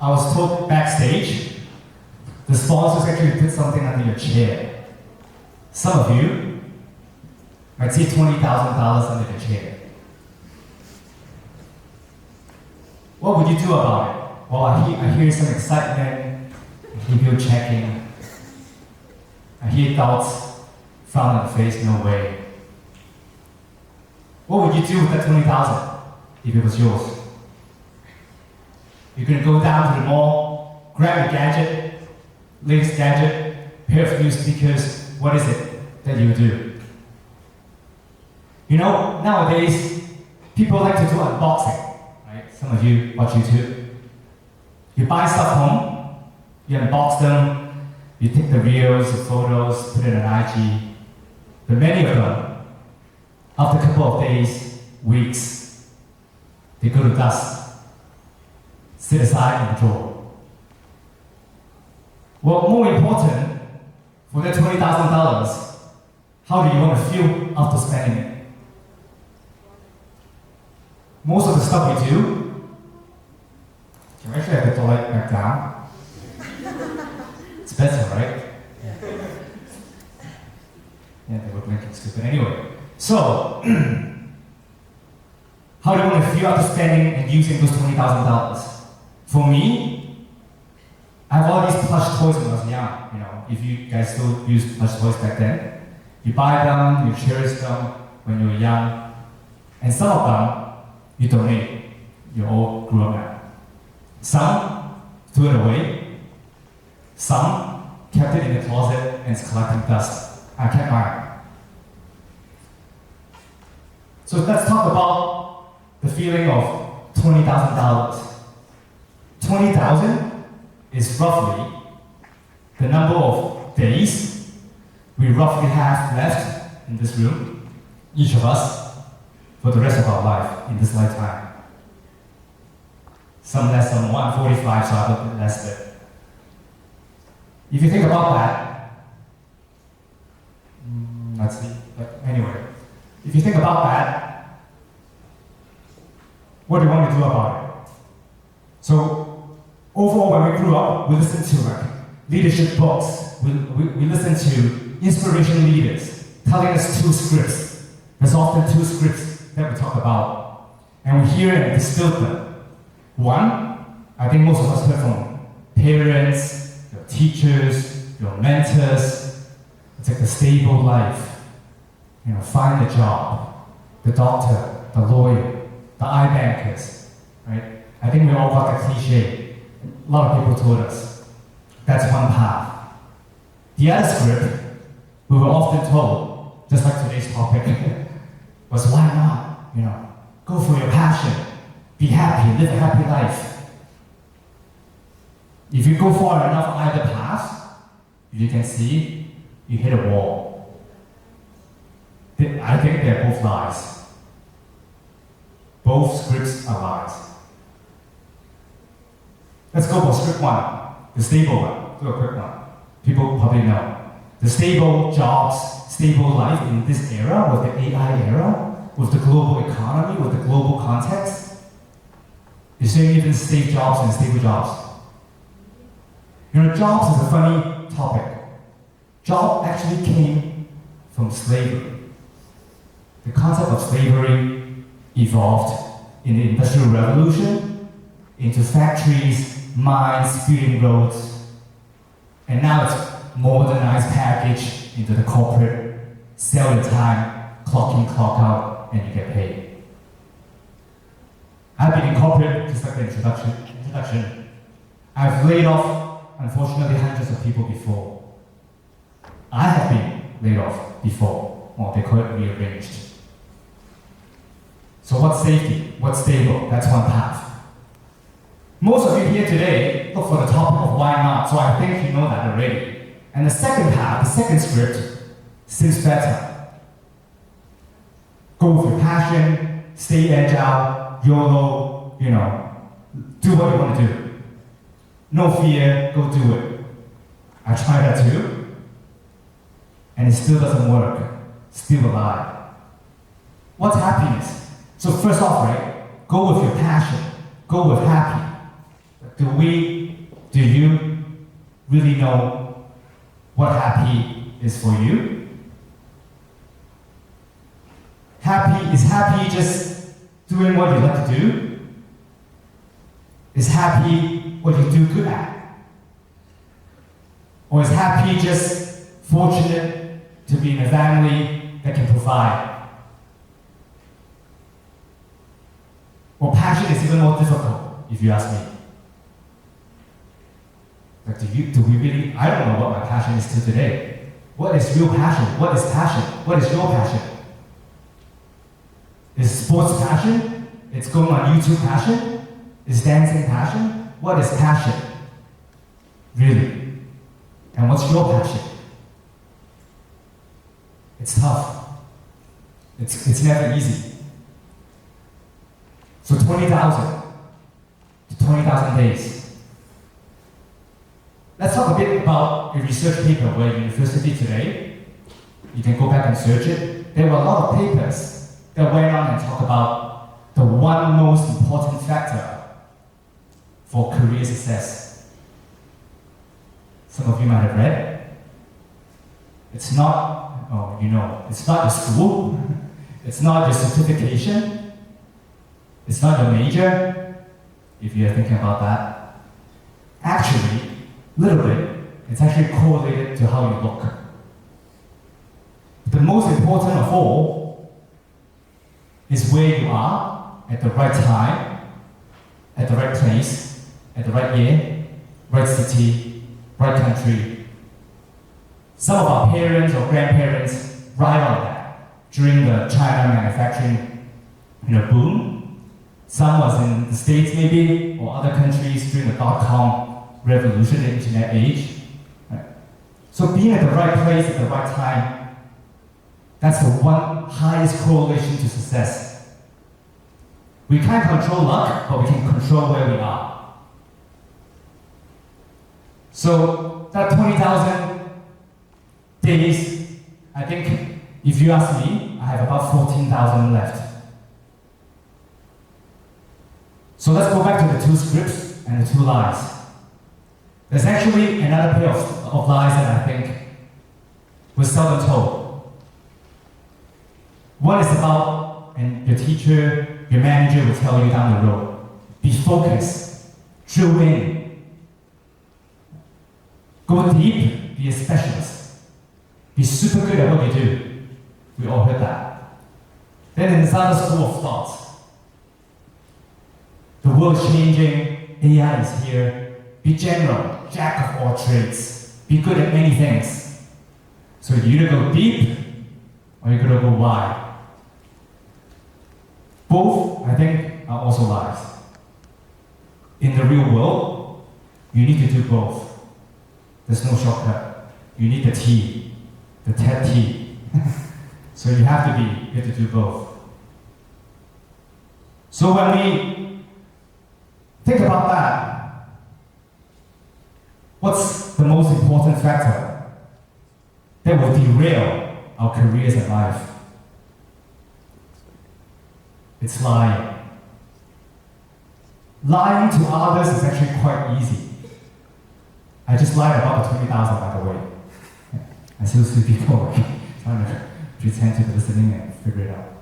I was told backstage, the sponsors actually put something under your chair. Some of you might see $20,000 under the chair. What would you do about it? Well, I hear some excitement, I hear people checking, I hear doubts, frown on the face, no way. What would you do with that 20,000 if it was yours? You're gonna go down to the mall, grab a gadget, latest gadget, pair of new speakers. What is it that you do? You know, nowadays, people like to do unboxing, right? Some of you watch YouTube. You buy stuff home, you unbox them, you take the reels, the photos, put it on IG. But many of them, after a couple of days, weeks, they go to dust, sit aside in the drawer. Well, more important, for that $20,000, how do you want to feel after spending it? Most of the stuff we do, can we actually have the toilet back down? It's better, right? Yeah, they were blinking stupid. Anyway, so, how do you want to feel after spending and using those $20,000? For me, I have all these plush toys when I was young. You know, if you guys still use plush toys back then, you buy them, you cherish them when you were young, and some of them you donate. You all grew up now. Some threw it away. Some kept it in the closet and it's collecting dust. I kept mine. So let's talk about the feeling of $20,000. 20,000 is roughly the number of days we roughly have left in this room, each of us, for the rest of our life in this lifetime. Some less, some more. I'm 45, so I have a bit less bit. If you think about that, let's see, but anyway, if you think about that, what do you want to do about it? So, overall, when we grew up, we listened to like leadership books. We listened to inspiration leaders telling us two scripts. There's often two scripts that we talk about, and we hear and distill them. One, I think most of us heard from parents, your teachers, your mentors. It's like the stable life. You know, find a job, the doctor, the lawyer, the eye bankers, right? I think we all got the cliche. A lot of people told us that's one path. The other script, we were often told, just like today's topic, was why not? You know, go for your passion, be happy, live a happy life. If you go far enough either path, you can see you hit a wall. I think they're both lies. Both scripts are lies. Let's go for script one, the stable one. Do a quick one. People probably know. The stable jobs, stable life in this era, with the AI era, with the global economy, with the global context. Is there even stable jobs and stable jobs? You know, jobs is a funny topic. Job actually came from slavery. The concept of slavery evolved in the Industrial Revolution into factories, mines, building roads, and now it's modernized packaged into the corporate, sell your time, clock in, clock out, and you get paid. I've been in corporate, just like the introduction. I've laid off, unfortunately, hundreds of people before. I have been laid off before, or they call it rearranged. So what's safety? What's stable? That's one path. Most of you here today look for the topic of why not, so I think you know that already. And the second path, the second script, seems better. Go with your passion, stay agile, YOLO, you know, do what you want to do. No fear, go do it. I tried that too, and it still doesn't work. Still a lie. What's happiness? So first off, right, go with your passion. Go with happy. do you really know what happy is for you? Is happy just doing what you like to do? Is happy what you do good at? Or is happy just fortunate to be in a family that can provide? Or passion is even more difficult, if you ask me. Like, do we really, I don't know what my passion is till today. What is real passion? What is passion? What is your passion? Is sports passion? It's going on YouTube passion? Is dancing passion? What is passion? Really? And what's your passion? It's tough. It's never easy. So 20,000 to 20,000 days. Let's talk a bit about a research paper where University Today, you can go back and search it. There were a lot of papers that went on and talked about the one most important factor for career success. Some of you might have read. It's not, it's not your school. It's not your certification. It's not your major, if you're thinking about that. Actually, a little bit, it's actually correlated to how you look. The most important of all is where you are at the right time, at the right place, at the right year, right city, right country. Some of our parents or grandparents ride on that during the China manufacturing boom. Some was in the States maybe, or other countries during the dot-com revolution, the internet age. Right? So being at the right place at the right time, that's the one highest correlation to success. We can't control luck, but we can control where we are. So that 20,000 days, I think, if you ask me, I have about 14,000 left. So let's go back to the two scripts and the two lies. There's actually another pair of lies that I think was seldom told. One is about, and your teacher, your manager will tell you down the road, be focused, drill in, go deep, be a specialist, be super good at what you do. We all heard that. Then in this other school of thought, the world is changing, AI is here, be general, jack of all trades, be good at many things. So you either go deep, or you're gonna go wide. Both, I think, are also lies. In the real world, you need to do both. There's no shortcut. You need the T, the TED T. So you have to do both. So when we think about that, what's the most important factor that will derail our careers and life? It's lying. Lying to others is actually quite easy. I just lied about the 20,000, by the way. I still see people trying to pretend to be listening and figure it out.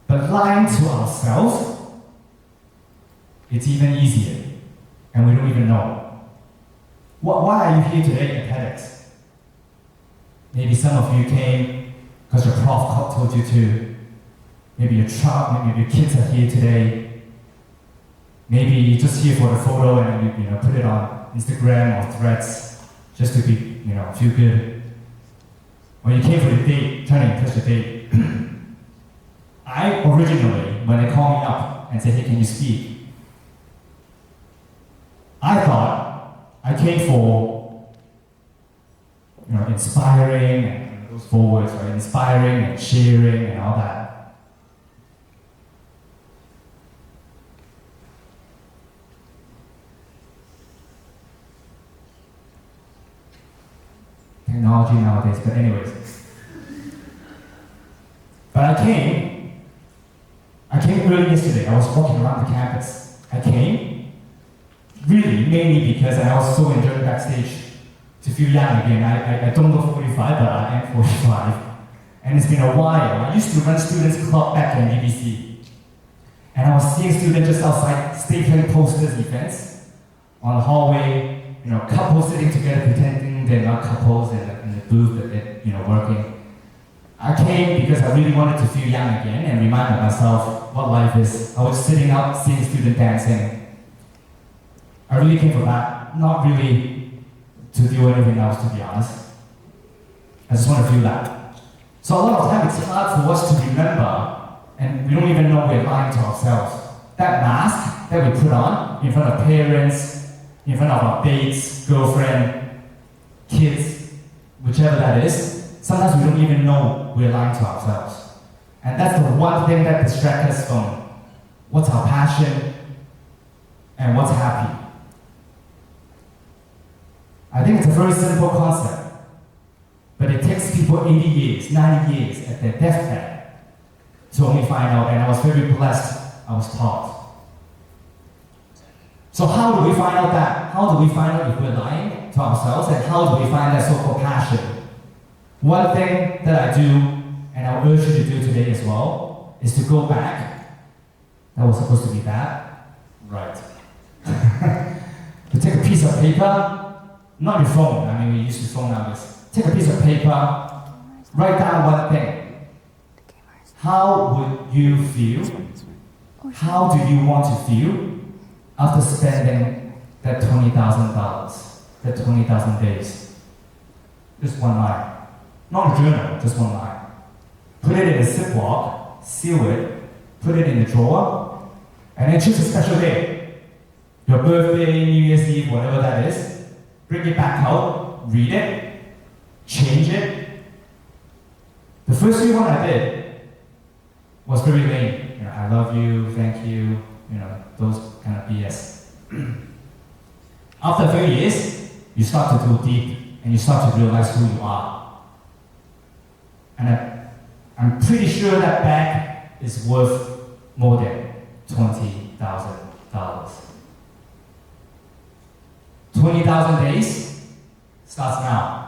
But lying to ourselves, it's even easier, and we don't even know. Why are you here today at TEDx? Maybe some of you came because your prof told you to. Maybe your child, maybe your kids are here today. Maybe you're just here for the photo and you put it on Instagram or Threads just to be feel good. Or you came for the date, trying to impress the date. I originally, when they called me up and said, "Hey, can you speak?" I thought I came for inspiring and those 4 words, right? Inspiring and cheering and all that. Technology nowadays, but anyways. But I came early yesterday. I was walking around the campus. I came, Really, mainly because I was so enjoying backstage to feel young again. I don't look 45, but I am 45. And it's been a while. I used to run students' club back in BBC. And I was seeing students just outside stapling posters events on the hallway, couples sitting together pretending they're not couples in the booth that they're, working. I came because I really wanted to feel young again and remind myself what life is. I was sitting out seeing students dancing. I really came for that, not really to do anything else, to be honest. I just want to feel that. So a lot of time it's hard for us to remember, and we don't even know we're lying to ourselves. That mask that we put on in front of parents, in front of our dates, girlfriend, kids, whichever that is, sometimes we don't even know we're lying to ourselves. And that's the one thing that distracts us from what's our passion and what's happy. I think it's a very simple concept, but it takes people 80 years, 90 years at their deathbed to only find out, and I was very blessed I was taught. So how do we find out that? How do we find out if we're lying to ourselves, and how do we find that so-called passion? One thing that I do, and I'll urge you to do today as well, is to go back. That was supposed to be that. Right. To take a piece of paper, not your phone, I mean we use your phone nowadays. Take a piece of paper, write down one thing. How would you feel? How do you want to feel after spending that $20,000, that 20,000 days? Just one line. Not a journal, just one line. Put it in a Ziploc, seal it, put it in the drawer, and then choose a special day. Your birthday, New Year's Eve, whatever that is. Bring it back out, read it, change it. The first few one I did was very lame. I love you, thank you, those kind of BS. After a few years, you start to go deep and you start to realize who you are. And I'm pretty sure that bag is worth more than $20,000. 20,000 days starts now.